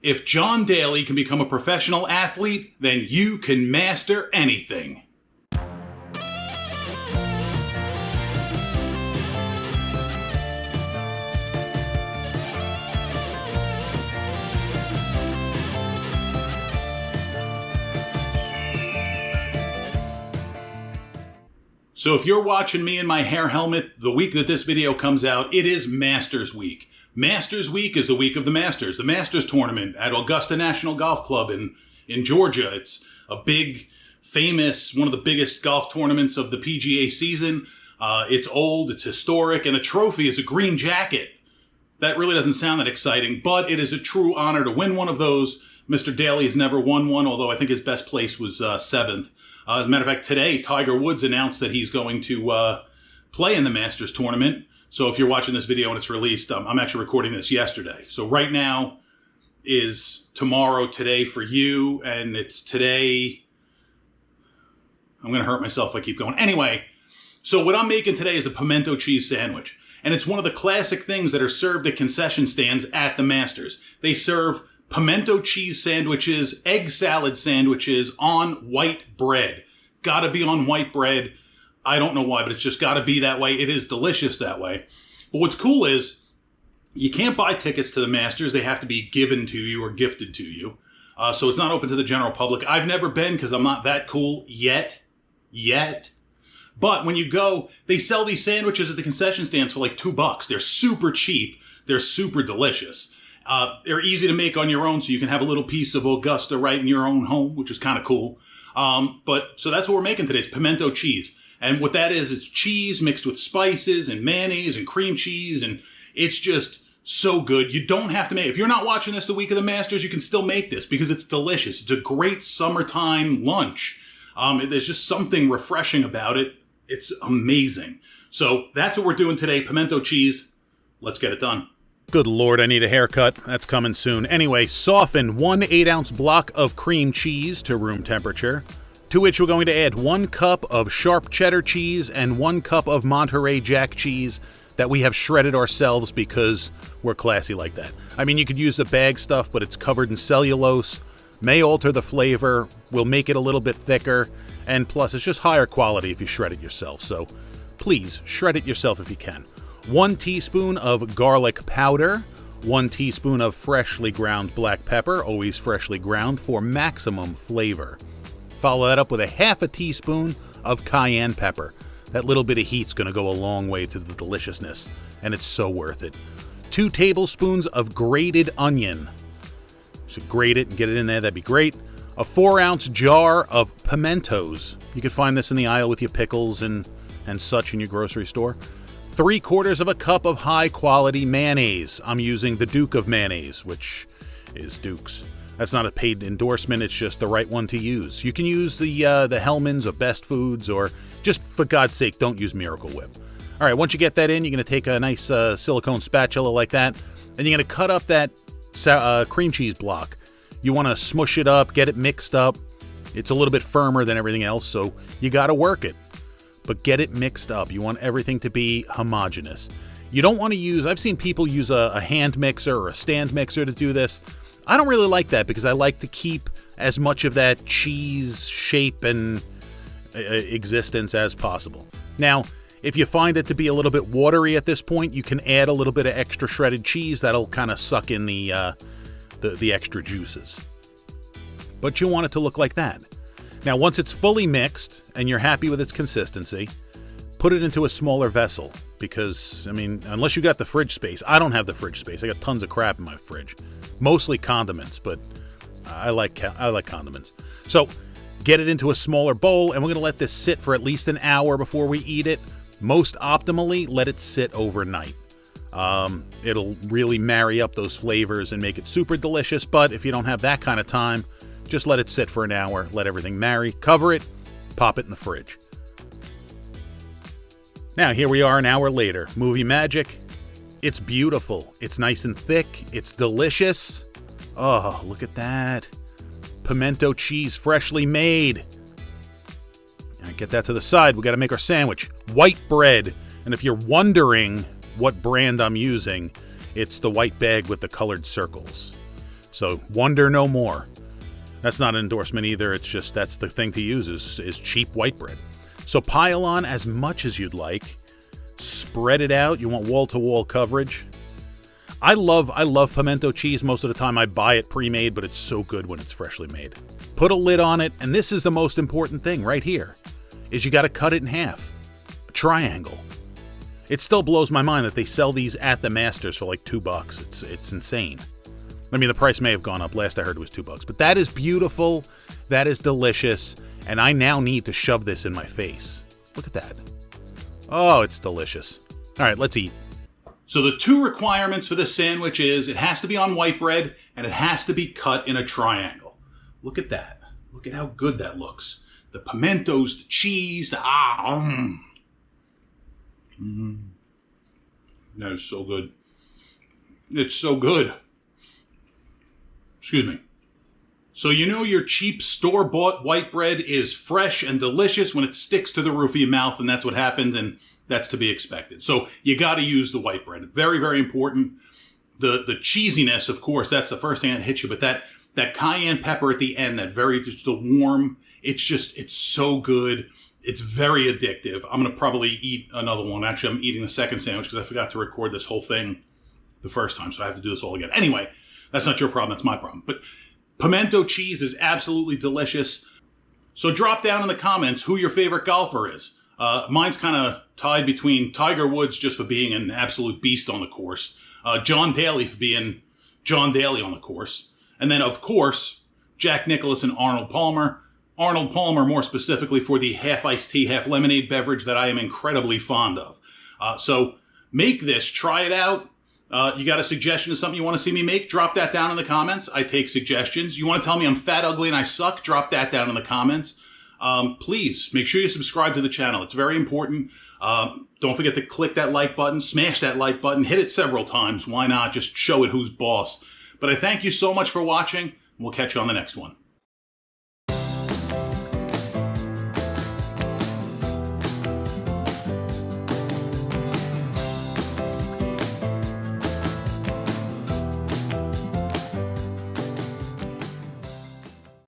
If John Daly can become a professional athlete, then you can master anything. So if you're watching me in my hair helmet the week that this video comes out, it is Masters Week. Masters Week is the week of the Masters tournament at Augusta National Golf Club in Georgia. It's a big, famous, one of the biggest golf tournaments of the PGA season. It's old, it's historic, and a trophy is a green jacket. That really doesn't sound that exciting, but it is a true honor to win one of those. Mr. Daly has never won one, although I think his best place was 7th. As a matter of fact, today, Tiger Woods announced that he's going to play in the Masters tournament. So if you're watching this video and it's released, I'm actually recording this yesterday. So right now is tomorrow, today for you, and it's today. I'm going to hurt myself if I keep going. Anyway, so what I'm making today is a pimento cheese sandwich. And it's one of the classic things that are served at concession stands at the Masters. They serve pimento cheese sandwiches, egg salad sandwiches on white bread. Gotta be on white bread. I don't know why, but it's just gotta be that way. It is delicious that way. But what's cool is you can't buy tickets to the Masters. They have to be given to you or gifted to you. So it's not open to the general public. I've never been because I'm not that cool yet. But when you go, they sell these sandwiches at the concession stands for like $2. They're super cheap. They're super delicious. They're easy to make on your own, so you can have a little piece of Augusta right in your own home, which is kind of cool. So that's what we're making today. It's pimento cheese. And what that is, it's cheese mixed with spices and mayonnaise and cream cheese, and it's just so good. You don't have to make it. If you're not watching this the week of the Masters, you can still make this because it's delicious. It's a great summertime lunch. There's just something refreshing about it. It's amazing. So that's what we're doing today, pimento cheese. Let's get it done. Good Lord, I need a haircut. That's coming soon. Anyway, soften 1 8-ounce block of cream cheese to room temperature, to which we're going to add 1 cup of sharp cheddar cheese and 1 cup of Monterey Jack cheese that we have shredded ourselves because we're classy like that. I mean, you could use the bag stuff, but it's covered in cellulose, may alter the flavor, will make it a little bit thicker, and plus it's just higher quality if you shred it yourself. So please, shred it yourself if you can. 1 teaspoon of garlic powder, 1 teaspoon of freshly ground black pepper, always freshly ground for maximum flavor. Follow that up with a half a teaspoon of cayenne pepper. That little bit of heat's going to go a long way to the deliciousness, and it's so worth it. 2 tablespoons of grated onion. So grate it and get it in there, that'd be great. A 4-ounce jar of pimentos. You can find this in the aisle with your pickles and such in your grocery store. 3/4 cup of high-quality mayonnaise. I'm using the Duke of mayonnaise, which is Duke's. That's not a paid endorsement, it's just the right one to use. You can use the Hellmann's or Best Foods, or just, for God's sake, don't use Miracle Whip. All right, once you get that in, you're going to take a nice silicone spatula like that, and you're going to cut up that cream cheese block. You want to smush it up, get it mixed up. It's a little bit firmer than everything else, so you got to work it. But get it mixed up. You want everything to be homogenous. You don't want to use, I've seen people use a hand mixer or a stand mixer to do this. I don't really like that because I like to keep as much of that cheese shape and existence as possible. Now, if you find it to be a little bit watery at this point, you can add a little bit of extra shredded cheese. That'll kind of suck in the extra juices. But you want it to look like that. Now, once it's fully mixed and you're happy with its consistency, put it into a smaller vessel because, I mean, unless you got the fridge space, I don't have the fridge space. I got tons of crap in my fridge, mostly condiments, but I like condiments. So get it into a smaller bowl, and we're going to let this sit for at least an hour before we eat it. Most optimally, let it sit overnight. It'll really marry up those flavors and make it super delicious, but if you don't have that kind of time, just let it sit for an hour, let everything marry, cover it, pop it in the fridge. Now, here we are an hour later. Movie magic. It's beautiful. It's nice and thick. It's delicious. Oh, look at that. Pimento cheese, freshly made. Now, get that to the side. We got to make our sandwich. White bread. And if you're wondering what brand I'm using, it's the white bag with the colored circles. So wonder no more. That's not an endorsement either. It's just that's the thing to use is cheap white bread. So pile on as much as you'd like. Spread it out. You want wall-to-wall coverage. I love pimento cheese. Most of the time I buy it pre-made, but it's so good when it's freshly made. Put a lid on it, and this is the most important thing right here, is you got to cut it in half. A triangle. It still blows my mind that they sell these at the Masters for like $2. It's insane. I mean, the price may have gone up. Last I heard it was $2. But that is beautiful. That is delicious. And I now need to shove this in my face. Look at that. Oh, it's delicious. All right, let's eat. So the 2 requirements for this sandwich is it has to be on white bread and it has to be cut in a triangle. Look at that. Look at how good that looks. The pimentos, the cheese, That is so good. It's so good. Excuse me. So you know your cheap store-bought white bread is fresh and delicious when it sticks to the roof of your mouth, and that's what happened, and that's to be expected. So you got to use the white bread. Very, very important. The cheesiness, of course, that's the first thing that hits you, but that cayenne pepper at the end, that very just the warm, it's so good. It's very addictive. I'm going to probably eat another one. Actually, I'm eating the second sandwich because I forgot to record this whole thing the first time, so I have to do this all again. Anyway, that's not your problem. That's my problem. But pimento cheese is absolutely delicious. So drop down in the comments who your favorite golfer is. Mine's kind of tied between Tiger Woods just for being an absolute beast on the course, John Daly for being John Daly on the course, and then, of course, Jack Nicklaus and Arnold Palmer. Arnold Palmer, more specifically, for the half iced tea, half lemonade beverage that I am incredibly fond of. So make this. Try it out. You got a suggestion of something you want to see me make? Drop that down in the comments. I take suggestions. You want to tell me I'm fat, ugly, and I suck? Drop that down in the comments. Please, make sure you subscribe to the channel. It's very important. Don't forget to click that like button, smash that like button, hit it several times. Why not? Just show it who's boss. But I thank you so much for watching. We'll catch you on the next one.